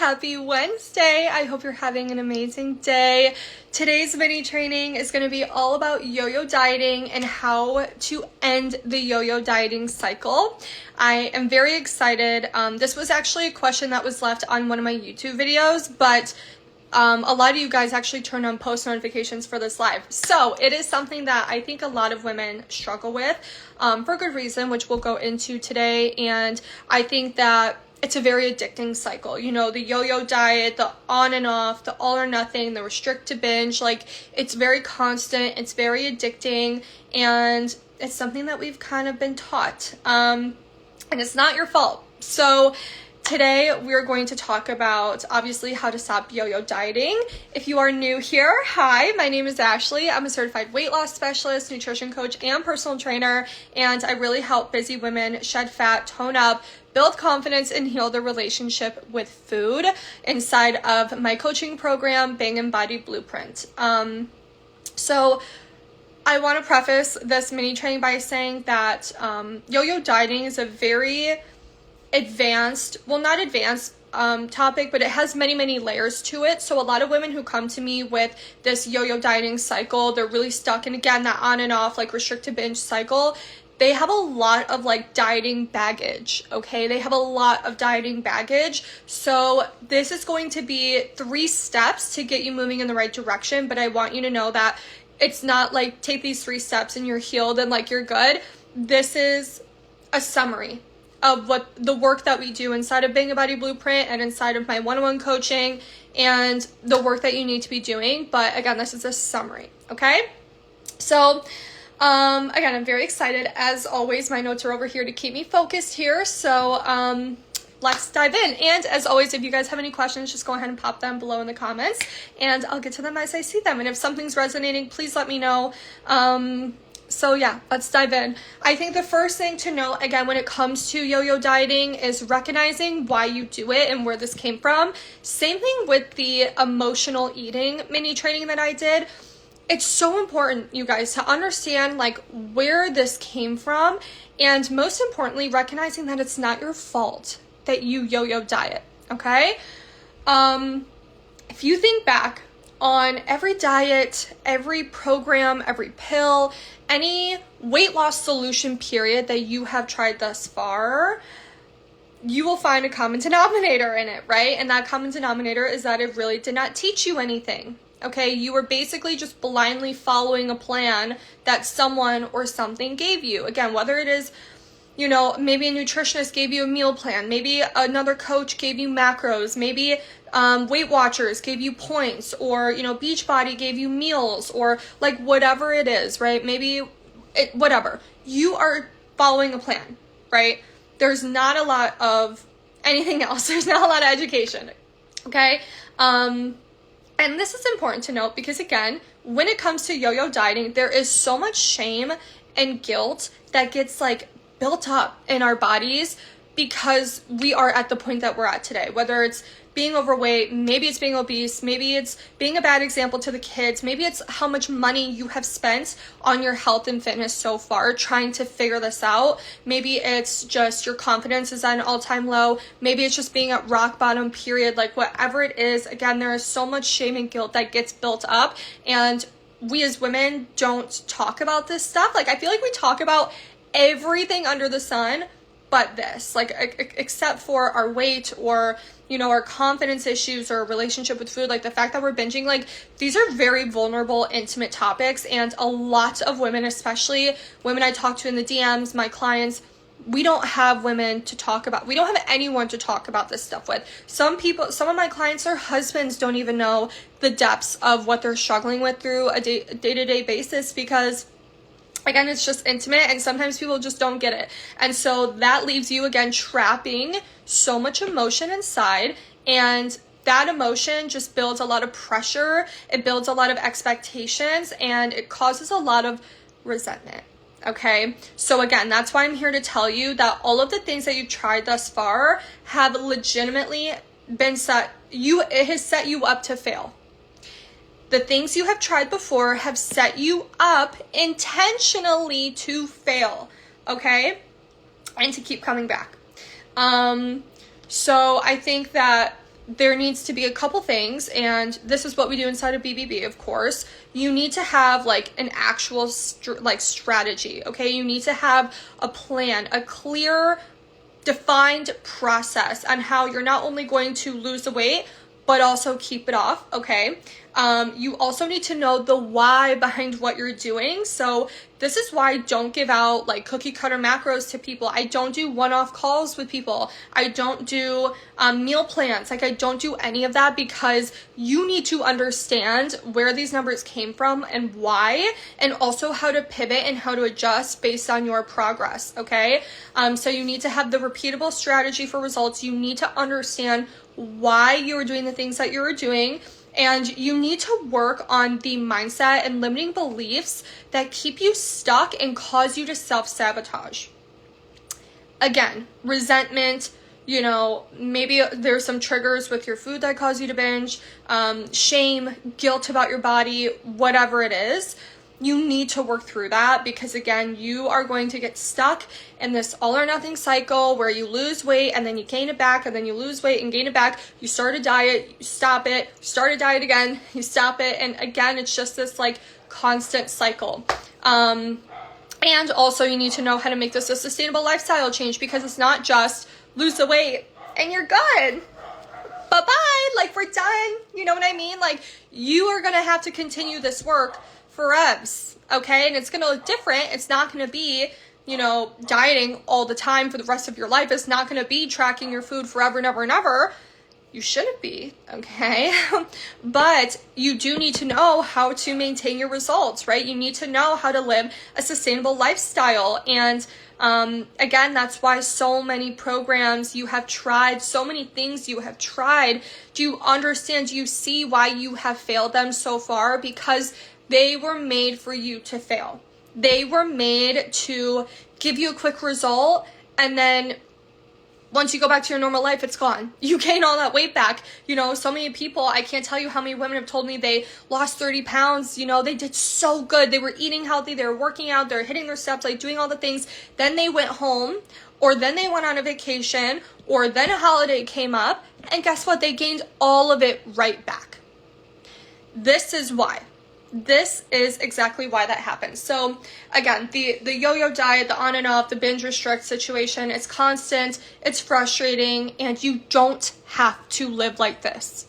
happy Wednesday. I hope you're having an amazing day. Today's mini training is going to be all about yo-yo dieting and how to end the yo-yo dieting cycle. I am very excited. This was actually a question that was left on one of my YouTube videos, but a lot of you guys actually turned on post notifications for this live. So it is something that I think a lot of women struggle with for good reason, which we'll go into today. And I think that it's a very addicting cycle. You know, the yo-yo diet, the on and off, the all or nothing, the restrict to binge, like it's very constant, it's very addicting, and it's something that we've kind of been taught. And it's not your fault. So today we're going to talk about obviously how to stop yo-yo dieting. If you are new here, hi, my name is Ashley. I'm a certified weight loss specialist, nutrition coach, and personal trainer, and I really help busy women shed fat, tone up, build confidence, and heal their relationship with food inside of my coaching program, Bang and Body Blueprint. So I want to preface this mini training by saying that yo-yo dieting is a very advanced, well, not advanced topic, but it has many layers to it. So a lot of women who come to me with this yo-yo dieting cycle, they're really stuck in, again, that on and off, like restrict to binge cycle. They have a lot of like dieting baggage, okay? They have a lot of dieting baggage. So this is going to be 3 steps to get you moving in the right direction. But I want you to know that it's not like take these 3 steps and you're healed and like you're good. This is a summary of what the work that we do inside of Bang and Body Blueprint and inside of my one-on-one coaching and the work that you need to be doing. But again, this is a summary, okay? So again, I'm very excited. As always, my notes are over here to keep me focused here. So let's dive in. And as always, if you guys have any questions, just go ahead and pop them below in the comments and I'll get to them as I see them. And if something's resonating, please let me know. So yeah, let's dive in. I think the first thing to know, again, when it comes to yo-yo dieting is recognizing why you do it and where this came from. Same thing with the emotional eating mini training that I did. It's so important, you guys, to understand like where this came from, and most importantly, recognizing that it's not your fault that you yo-yo diet, okay? If you think back on every diet, every program, every pill, any weight loss solution period that you have tried thus far, you will find a common denominator in it, right? And that common denominator is that it really did not teach you anything. Okay, you were basically just blindly following a plan that someone or something gave you. Again, whether it is, you know, maybe a nutritionist gave you a meal plan, maybe another coach gave you macros, maybe Weight Watchers gave you points, or, you know, Beachbody gave you meals, or like whatever it is, right? Maybe whatever. You are following a plan, right? There's not a lot of anything else. There's not a lot of education, okay? And this is important to note because, again, when it comes to yo-yo dieting, there is so much shame and guilt that gets like built up in our bodies because we are at the point that we're at today. Whether it's being overweight, maybe it's being obese, maybe it's being a bad example to the kids, maybe it's how much money you have spent on your health and fitness so far trying to figure this out. Maybe it's just your confidence is at an all-time low. Maybe it's just being at rock bottom, period. Like whatever it is, again, there is so much shame and guilt that gets built up, and we as women don't talk about this stuff. Like I feel like we talk about everything under the sun but this, like except for our weight or, you know, our confidence issues or relationship with food, like the fact that we're binging, like these are very vulnerable, intimate topics. And a lot of women, especially women I talk to in the DMs, my clients, we don't have women to talk about. We don't have anyone to talk about this stuff with. Some people, some of my clients, their husbands don't even know the depths of what they're struggling with through a day-to-day basis because, again, it's just intimate and sometimes people just don't get it. And so that leaves you, again, trapping so much emotion inside, and that emotion just builds a lot of pressure. It builds a lot of expectations, and it causes a lot of resentment. Okay, so again, that's why I'm here to tell you that all of the things that you've tried thus far have legitimately been it has set you up to fail. The things you have tried before have set you up intentionally to fail, okay? And to keep coming back. So I think that there needs to be a couple things, and this is what we do inside of BBB, of course. You need to have like an actual strategy, okay? You need to have a plan, a clear, defined process on how you're not only going to lose the weight, but also keep it off, okay? You also need to know the why behind what you're doing. So this is why I don't give out like cookie cutter macros to people. I don't do one-off calls with people. I don't do meal plans. Like I don't do any of that, because you need to understand where these numbers came from and why, and also how to pivot and how to adjust based on your progress, okay? So you need to have the repeatable strategy for results. You need to understand why you're doing the things that you're doing. And you need to work on the mindset and limiting beliefs that keep you stuck and cause you to self-sabotage. Again, resentment, maybe there's some triggers with your food that cause you to binge, shame, guilt about your body, whatever it is. You need to work through that, because again, you are going to get stuck in this all or nothing cycle where you lose weight and then you gain it back, and then you lose weight and gain it back. You start a diet, you stop it, you start a diet again, you stop it. And again, it's just this like constant cycle. And also you need to know how to make this a sustainable lifestyle change, because it's not just lose the weight and you're good. Bye-bye, like we're done. You know what I mean? Like you are going to have to continue this work forever, okay? And it's going to look different. It's not going to be, dieting all the time for the rest of your life. It's not going to be tracking your food forever and ever and ever. You shouldn't be, okay? But you do need to know how to maintain your results, right? You need to know how to live a sustainable lifestyle. And again, that's why so many programs you have tried, so many things you have tried. Do you understand? Do you see why you have failed them so far? Because they were made for you to fail. They were made to give you a quick result, and then once you go back to your normal life, it's gone. You gain all that weight back. So many people, I can't tell you how many women have told me they lost 30 pounds. They did so good. They were eating healthy. They were working out. They're hitting their steps, like doing all the things. Then they went home, or then they went on a vacation, or then a holiday came up, and guess what? They gained all of it right back. This is why. This is exactly why that happens. So again, the yo-yo diet, the on and off, the binge restrict situation, it's constant, it's frustrating, and you don't have to live like this.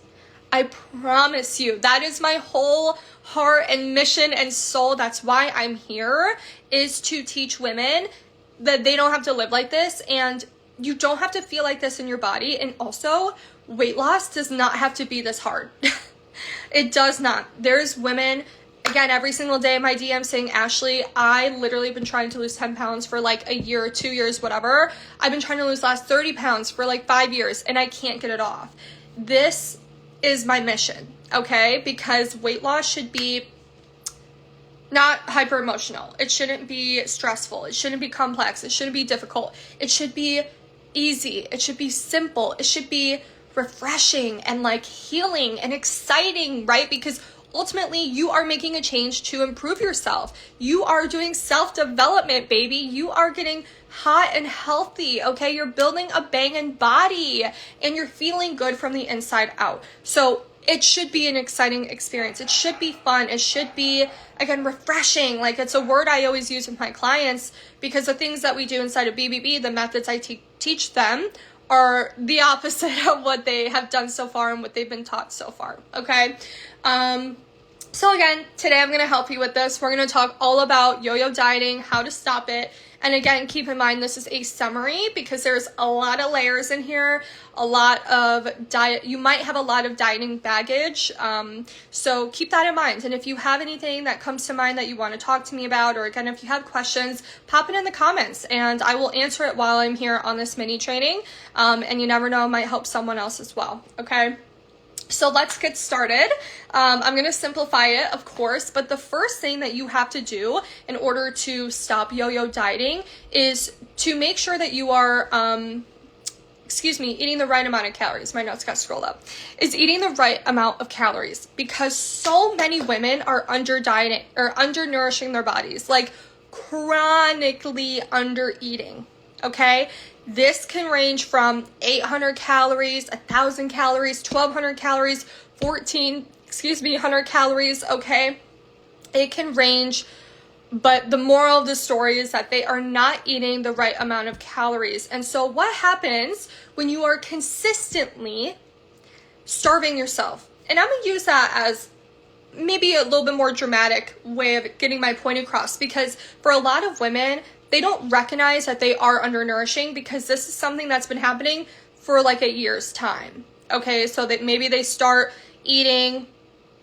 I promise you, that is my whole heart and mission and soul. That's why I'm here, is to teach women that they don't have to live like this, and you don't have to feel like this in your body. And also, weight loss does not have to be this hard. It does not. There's women, again, every single day in my DM saying, Ashley, I literally been trying to lose 10 pounds for like a year, 2 years, whatever. I've been trying to lose last 30 pounds for like 5 years, and I can't get it off. This is my mission, okay? Because weight loss should be not hyper emotional. It shouldn't be stressful. It shouldn't be complex. It shouldn't be difficult. It should be easy. It should be simple. It should be refreshing and like healing and exciting, right? Because ultimately you are making a change to improve yourself. You are doing self-development, baby. You are getting hot and healthy, okay? You're building a banging body and you're feeling good from the inside out. So it should be an exciting experience. It should be fun. It should be, again, refreshing. Like, it's a word I always use with my clients, because the things that we do inside of BBB, the methods I teach them, are the opposite of what they have done so far and what they've been taught so far, okay? So again, today I'm going to help you with this. We're going to talk all about yo-yo dieting, how to stop it. And again, keep in mind, this is a summary, because there's a lot of layers in here, a lot of diet. You might have a lot of dieting baggage. So keep that in mind. And if you have anything that comes to mind that you want to talk to me about, or again, if you have questions, pop it in the comments and I will answer it while I'm here on this mini training. And you never know, it might help someone else as well. Okay. So let's get started. I'm going to simplify it, of course, but the first thing that you have to do in order to stop yo-yo dieting is to make sure that you are, eating the right amount of calories. My notes got scrolled up. Is eating the right amount of calories, because so many women are under dieting or undernourishing their bodies, like chronically under eating. Okay. This can range from 800 calories, 1,000 calories, 1,200 calories, 100 calories, okay? It can range, but the moral of the story is that they are not eating the right amount of calories. And so what happens when you are consistently starving yourself? And I'm going to use that as maybe a little bit more dramatic way of getting my point across, because for a lot of women, they don't recognize that they are undernourishing because this is something that's been happening for like a year's time. Okay, so that maybe they start eating,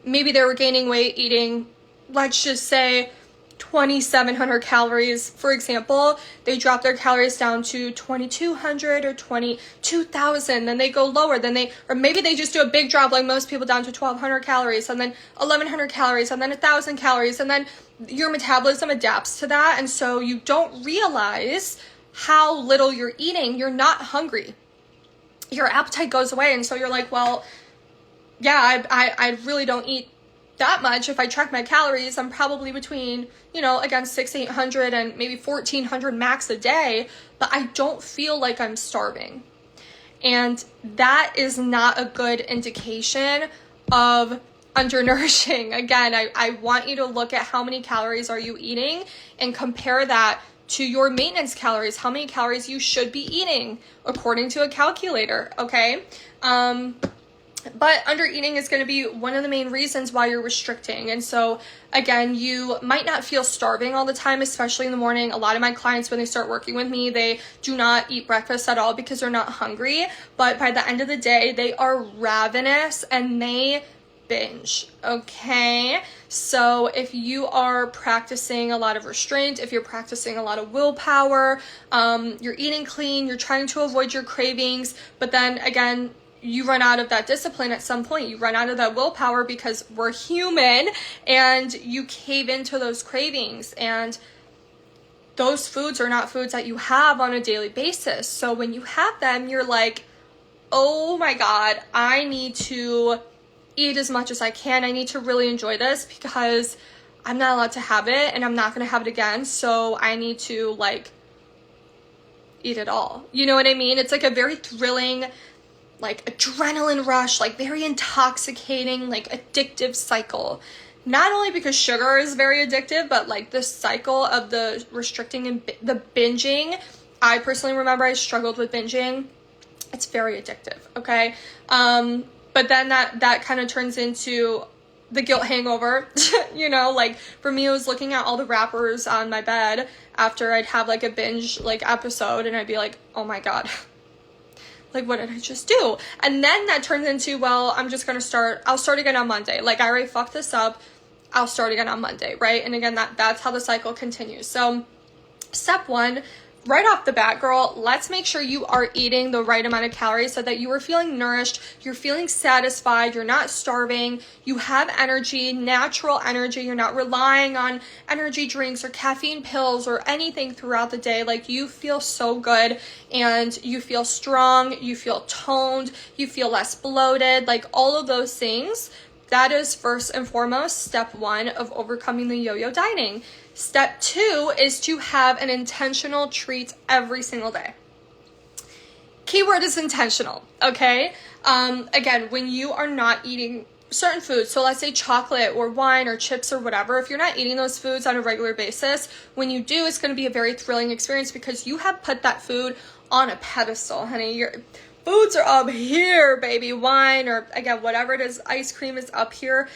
maybe they were gaining weight eating, let's just say 2,700 calories, for example. They drop their calories down to 2,200 or 22,000, then they go lower, or maybe they just do a big drop like most people down to 1,200 calories, and then 1,100 calories, and then 1,000 calories, and then your metabolism adapts to that, and so you don't realize how little you're eating. You're not hungry. Your appetite goes away, and so you're like, well, yeah, I really don't eat that much. If I track my calories, I'm probably between, again, 600-800 and maybe 1,400 max a day, but I don't feel like I'm starving. And that is not a good indication of undernourishing. Again, I want you to look at how many calories are you eating and compare that to your maintenance calories, how many calories you should be eating according to a calculator, okay? But under eating is going to be one of the main reasons why you're restricting. And so again, you might not feel starving all the time, especially in the morning. A lot of my clients, when they start working with me, they do not eat breakfast at all because they're not hungry. But by the end of the day, they are ravenous and they binge, okay? So if you are practicing a lot of restraint, if you're practicing a lot of willpower, you're eating clean, you're trying to avoid your cravings, but then again, you run out of that discipline at some point. You run out of that willpower because we're human, and you cave into those cravings, and those foods are not foods that you have on a daily basis. So when you have them, you're like, oh my God, I need to eat as much as I can. I need to really enjoy this because I'm not allowed to have it and I'm not going to have it again. So I need to eat it all. You know what I mean? It's like a very thrilling, adrenaline rush, very intoxicating, addictive cycle. Not only because sugar is very addictive, but the cycle of the restricting and the binging. I personally remember I struggled with binging. It's very addictive, okay? But then that kind of turns into the guilt hangover, for me, it was looking at all the wrappers on my bed after I'd have a binge episode, and I'd be like, oh my God, what did I just do? And then that turns into, well, I'll start again on Monday. I already fucked this up. I'll start again on Monday, right? And again, that's how the cycle continues. So step one, right off the bat, girl, let's make sure you are eating the right amount of calories so that you are feeling nourished, you're feeling satisfied, you're not starving, you have energy, natural energy, you're not relying on energy drinks or caffeine pills or anything throughout the day. You feel so good and you feel strong, you feel toned, you feel less bloated, all of those things. That is first and foremost step one of overcoming the yo-yo dieting. Step two is to have an intentional treat every single day. Keyword is intentional, okay? Again, when you are not eating certain foods, so let's say chocolate or wine or chips or whatever, if you're not eating those foods on a regular basis, when you do, it's going to be a very thrilling experience because you have put that food on a pedestal, honey. Your foods are up here, baby. Wine or, again, whatever it is, ice cream is up here.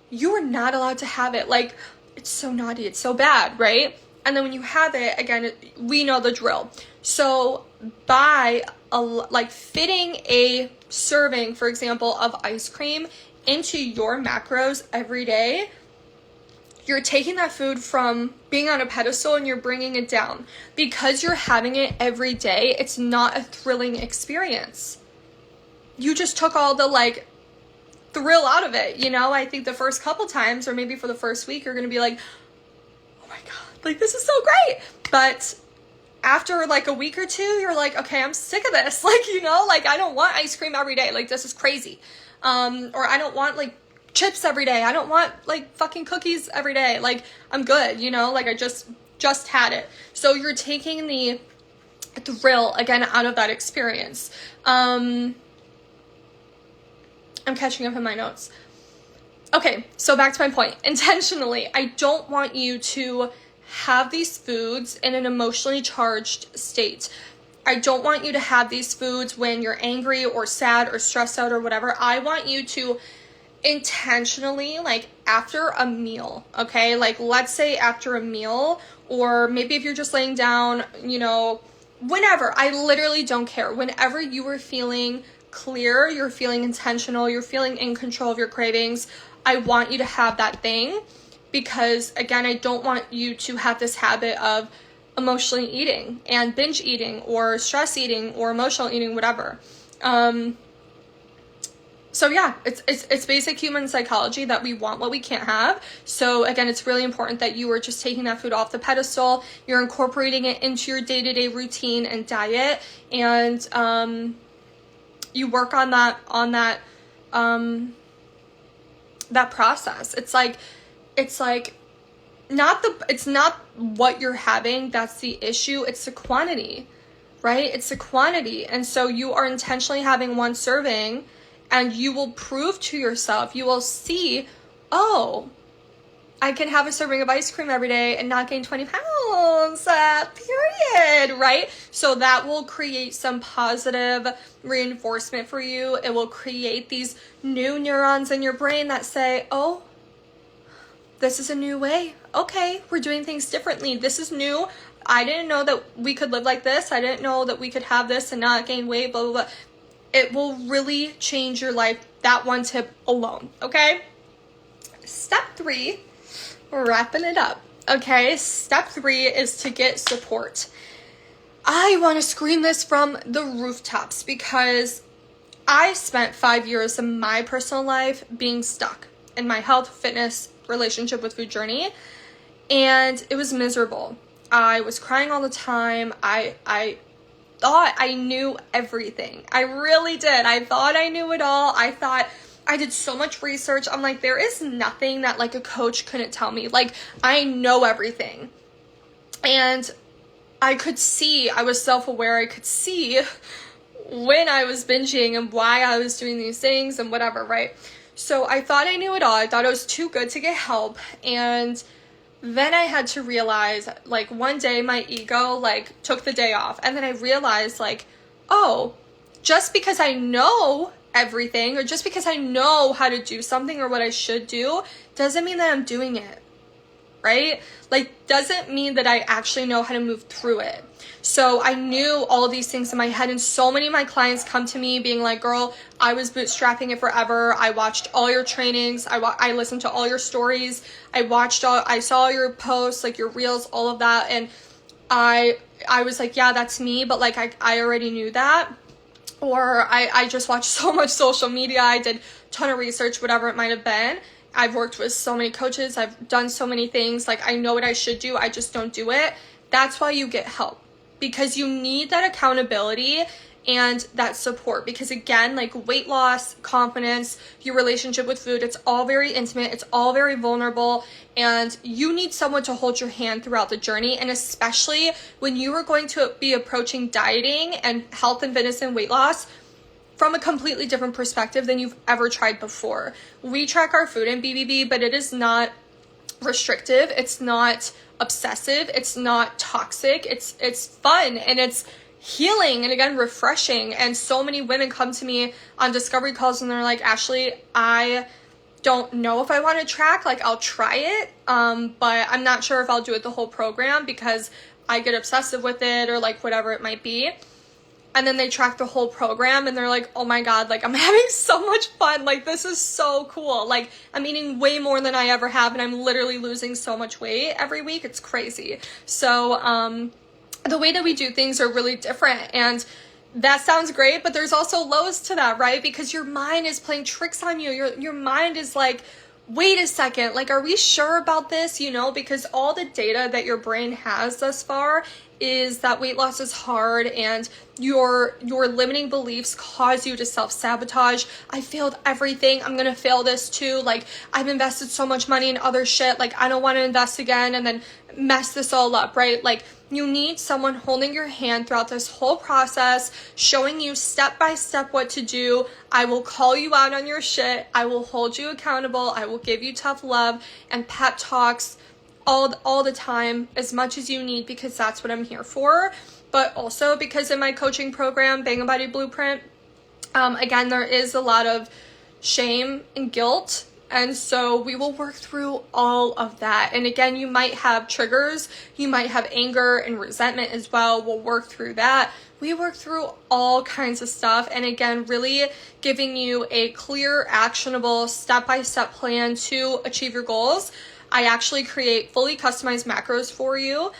You are not allowed to have it. It's so naughty, it's so bad, right? And then when you have it, again, we know the drill. So by fitting a serving, for example, of ice cream into your macros every day, you're taking that food from being on a pedestal and you're bringing it down. Because you're having it every day, it's not a thrilling experience. You just took all the thrill out of it, I think the first couple times, or maybe for the first week, you're gonna be like, oh my God, this is so great. But after a week or two, you're like, okay, I'm sick of this. I don't want ice cream every day. This is crazy. Or I don't want chips every day. I don't want fucking cookies every day. I'm good, I just had it. So you're taking the thrill again out of that experience. I'm catching up in my notes. Okay, so back to my point. Intentionally, I don't want you to have these foods in an emotionally charged state. I don't want you to have these foods when you're angry or sad or stressed out or whatever. I want you to intentionally, like after a meal, okay? Like let's say after a meal, or maybe if you're just laying down, you know, whenever. I literally don't care. Whenever you are feeling clear, you're feeling intentional, you're feeling in control of your cravings, I want you to have that thing, because again, I don't want you to have this habit of emotionally eating and binge eating or stress eating or emotional eating, whatever. So yeah, it's basic human psychology that we want what we can't have. So again, it's really important that you are just taking that food off the pedestal. You're incorporating it into your day-to-day routine and diet, and you work on that process. It's not what you're having that's the issue, it's the quantity, right? It's the quantity. And so you are intentionally having one serving, and you will prove to yourself, you will see, oh, I can have a serving of ice cream every day and not gain 20 pounds, period, right? So that will create some positive reinforcement for you. It will create these new neurons in your brain that say, oh, this is a new way. Okay, we're doing things differently. This is new. I didn't know that we could live like this. I didn't know that we could have this and not gain weight, blah, blah, blah. It will really change your life, that one tip alone, okay? Step 3, we're wrapping it up, okay? Step 3 is to get support. I want to scream this from the rooftops, because I spent 5 years of my personal life being stuck in my health, fitness, relationship with food journey, and it was miserable. I was crying all the time. I thought I knew everything. I really did. I thought I knew it all. I thought I did so much research. I'm like, there is nothing that like a coach couldn't tell me. Like, I know everything. And I could see, I was self-aware. I could see when I was binging and why I was doing these things and whatever, right? So I thought I knew it all. I thought it was too good to get help. And then I had to realize, like, one day my ego, like, took the day off. And then I realized, like, oh, just because I know everything, or just because I know how to do something or what I should do, doesn't mean that I'm doing it, right? Like, doesn't mean that I actually know how to move through it. So I knew all of these things in my head, and so many of my clients come to me being like, girl, I was bootstrapping it forever. I watched all your trainings. I listened to all your stories. I saw your posts, like your reels, all of that. And I was like, yeah, that's me. But like, I already knew that. Or I just watched so much social media. I did a ton of research, whatever it might have been. I've worked with so many coaches. I've done so many things. Like, I know what I should do. I just don't do it. That's why you get help, because you need that accountability and that support. Because again, like weight loss, confidence, your relationship with food, it's all very intimate. It's all very vulnerable, and you need someone to hold your hand throughout the journey. And especially when you are going to be approaching dieting and health and fitness and weight loss from a completely different perspective than you've ever tried before. We track our food in BBB, but it is not restrictive. It's not obsessive. It's not toxic. It's fun, and it's healing, and again, refreshing. And so many women come to me on discovery calls and they're like, Ashley, I don't know if I want to track. Like, I'll try it, but I'm not sure if I'll do it the whole program because I get obsessive with it, or like whatever it might be. And then they track the whole program and they're like, oh my God, like I'm having so much fun. Like, this is so cool. Like, I'm eating way more than I ever have, and I'm literally losing so much weight every week. It's crazy. So, the way that we do things are really different, and that sounds great, but there's also lows to that, right? Because your mind is playing tricks on you. Your mind is like, wait a second, like, are we sure about this? You know, because all the data that your brain has thus far is that weight loss is hard, and your limiting beliefs cause you to self-sabotage. I failed everything. I'm gonna fail this too. Like, I've invested so much money in other shit. Like, I don't want to invest again and then mess this all up, right? Like, You need someone holding your hand throughout this whole process, showing you step by step what to do. I will call you out on your shit. I will hold you accountable. I will give you tough love and pep talks all the time, as much as you need, because that's what I'm here for. But also because in my coaching program, Bang a Body Blueprint, again, there is a lot of shame and guilt. And so we will work through all of that. And again, you might have triggers. You might have anger and resentment as well. We'll work through that. We work through all kinds of stuff. And again, really giving you a clear, actionable, step-by-step plan to achieve your goals. I actually create fully customized macros for you.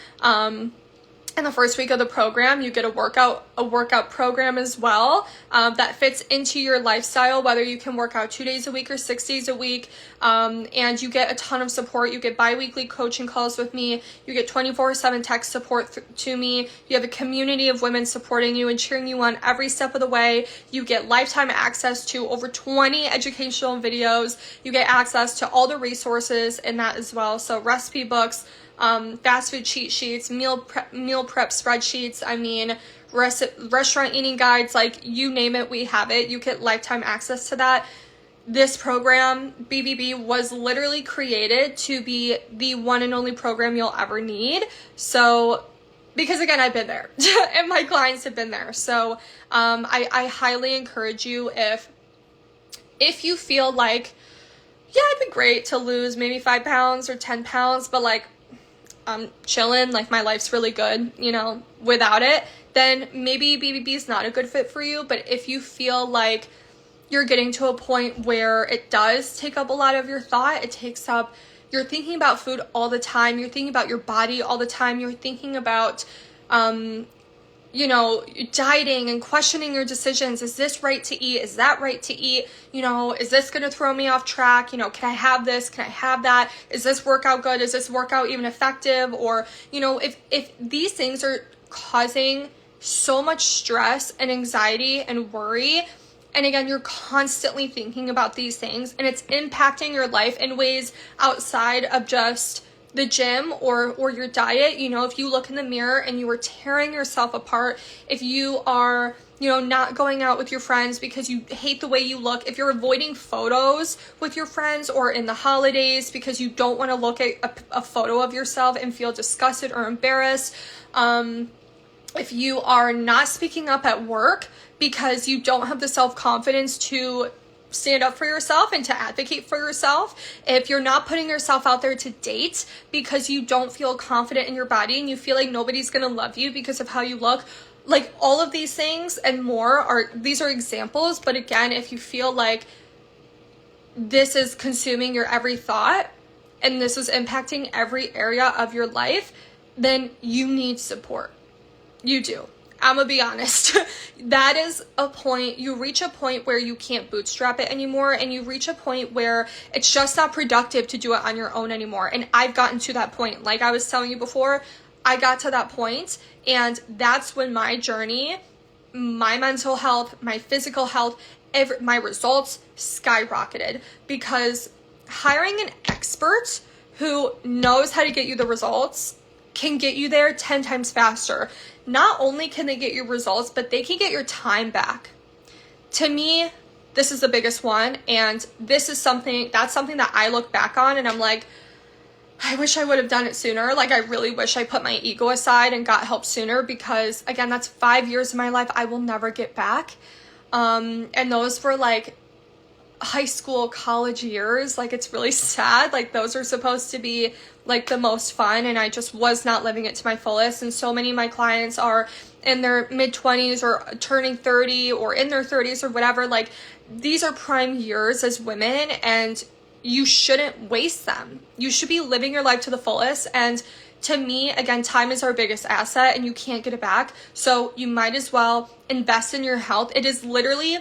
In the first week of the program, you get a workout program as well that fits into your lifestyle, whether you can work out 2 days a week or 6 days a week. And you get a ton of support. You get bi-weekly coaching calls with me. You get 24/7 text support to me. You have a community of women supporting you and cheering you on every step of the way. You get lifetime access to over 20 educational videos. You get access to all the resources in that as well. So recipe books, fast food cheat sheets, meal prep spreadsheets, I mean, restaurant eating guides, like you name it, we have it. You get lifetime access to that. This program, BBB, was literally created to be the one and only program you'll ever need. So, because again, I've been there and my clients have been there. So, I highly encourage you, if you feel like, yeah, it'd be great to lose maybe 5 pounds or 10 pounds, but like, I'm chilling, like my life's really good, you know, without it, then maybe BBB is not a good fit for you. But if you feel like you're getting to a point where it does take up a lot of your thought, you're thinking about food all the time, you're thinking about your body all the time, you're thinking about, you know, dieting and questioning your decisions. Is this right to eat? Is that right to eat? You know, is this going to throw me off track? You know, can I have this? Can I have that? Is this workout good? Is this workout even effective? Or, you know, if these things are causing so much stress and anxiety and worry, and again, you're constantly thinking about these things and it's impacting your life in ways outside of just the gym or your diet. You know, if you look in the mirror and you are tearing yourself apart, if you are, you know, not going out with your friends because you hate the way you look, if you're avoiding photos with your friends or in the holidays because you don't want to look at a photo of yourself and feel disgusted or embarrassed, if you are not speaking up at work because you don't have the self-confidence to stand up for yourself and to advocate for yourself, if you're not putting yourself out there to date because you don't feel confident in your body and you feel like nobody's gonna love you because of how you look, like all of these things and more these are examples. But again, if you feel like this is consuming your every thought and this is impacting every area of your life, then you need support. You do. I'm gonna be honest. That is a point, you reach a point where you can't bootstrap it anymore, and you reach a point where it's just not productive to do it on your own anymore. And I've gotten to that point. Like I was telling you before, I got to that point, and that's when my journey, my mental health, my physical health, my results skyrocketed, because hiring an expert who knows how to get you the results can get you there 10 times faster. Not only can they get your results, but they can get your time back. To me, this is the biggest one. And this is something that I look back on and I'm like, I wish I would have done it sooner. Like, I really wish I put my ego aside and got help sooner, because again, that's 5 years of my life I will never get back. And those were like high school, college years. Like, it's really sad. Like, those are supposed to be like the most fun, and I just was not living it to my fullest. And so many of my clients are in their mid-20s or turning 30 or in their 30s or whatever. Like, these are prime years as women, and you shouldn't waste them. You should be living your life to the fullest. And to me, again, time is our biggest asset and you can't get it back. So you might as well invest in your health. It is literally,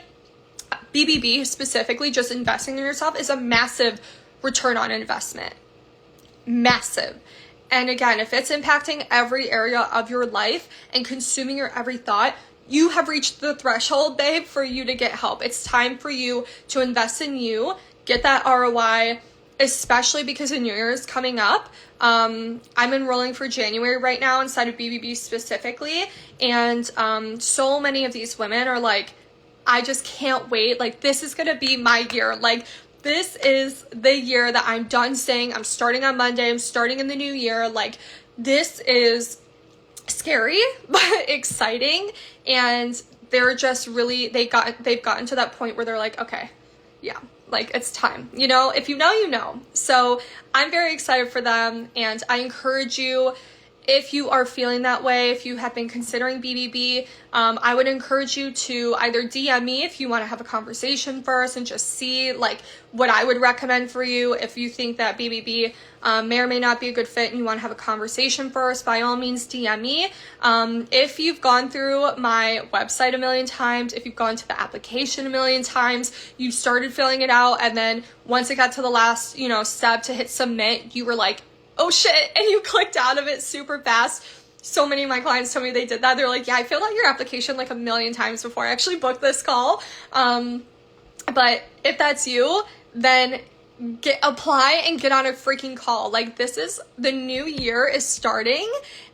BBB specifically, just investing in yourself is a massive return on investment. Massive. And again, if it's impacting every area of your life and consuming your every thought, you have reached the threshold, babe, for you to get help. It's time for you to invest in you, get that ROI, especially because the New Year is coming up. I'm enrolling for January right now inside of BBB specifically, and so many of these women are like, I just can't wait. Like, this is gonna be my year. Like, this is the year that I'm done saying I'm starting on Monday, I'm starting in the new year. Like, this is scary but exciting, and they're just really, they've gotten to that point where they're like, okay, yeah, like, it's time, you know. If you know, you know. So I'm very excited for them, and I encourage you, if you are feeling that way, if you have been considering BBB, I would encourage you to either DM me if you want to have a conversation first and just see like what I would recommend for you. If you think that BBB may or may not be a good fit and you want to have a conversation first, by all means DM me. If you've gone through my website a million times, if you've gone to the application a million times, you started filling it out, and then once it got to the last, you know, step to hit submit, you were like, oh shit, and you clicked out of it super fast. So many of my clients told me they did that. They're like, yeah, I filled out your application like a million times before I actually booked this call. But if that's you, then apply and get on a freaking call. Like, this is, the new year is starting,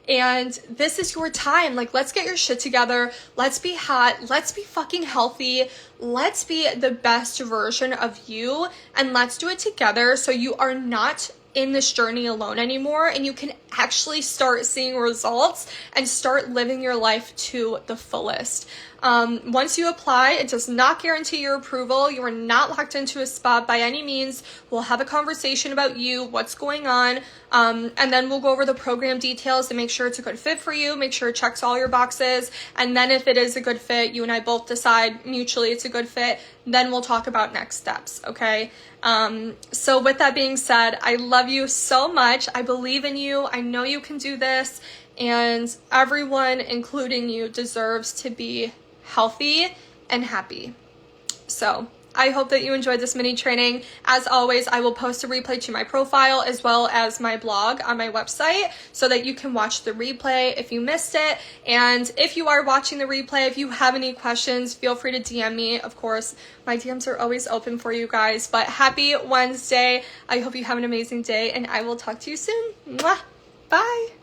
and this is your time. Like, let's get your shit together. Let's be hot. Let's be fucking healthy. Let's be the best version of you, and let's do it together so you are not in this journey alone anymore, and you can actually start seeing results and start living your life to the fullest. Once you apply, it does not guarantee your approval. You are not locked into a spot by any means. We'll have a conversation about you, what's going on, and then we'll go over the program details to make sure it's a good fit for you, make sure it checks all your boxes, and then if it is a good fit, you and I both decide mutually it's a good fit, then we'll talk about next steps, okay? So with that being said, I love you so much. I believe in you. I know you can do this, and everyone, including you, deserves to be healthy and happy. So I hope that you enjoyed this mini training. As always, I will post a replay to my profile as well as my blog on my website so that you can watch the replay if you missed it. And if you are watching the replay, if you have any questions, feel free to DM me. Of course, my DMs are always open for you guys. But happy Wednesday. I hope you have an amazing day, and I will talk to you soon. Mwah! Bye!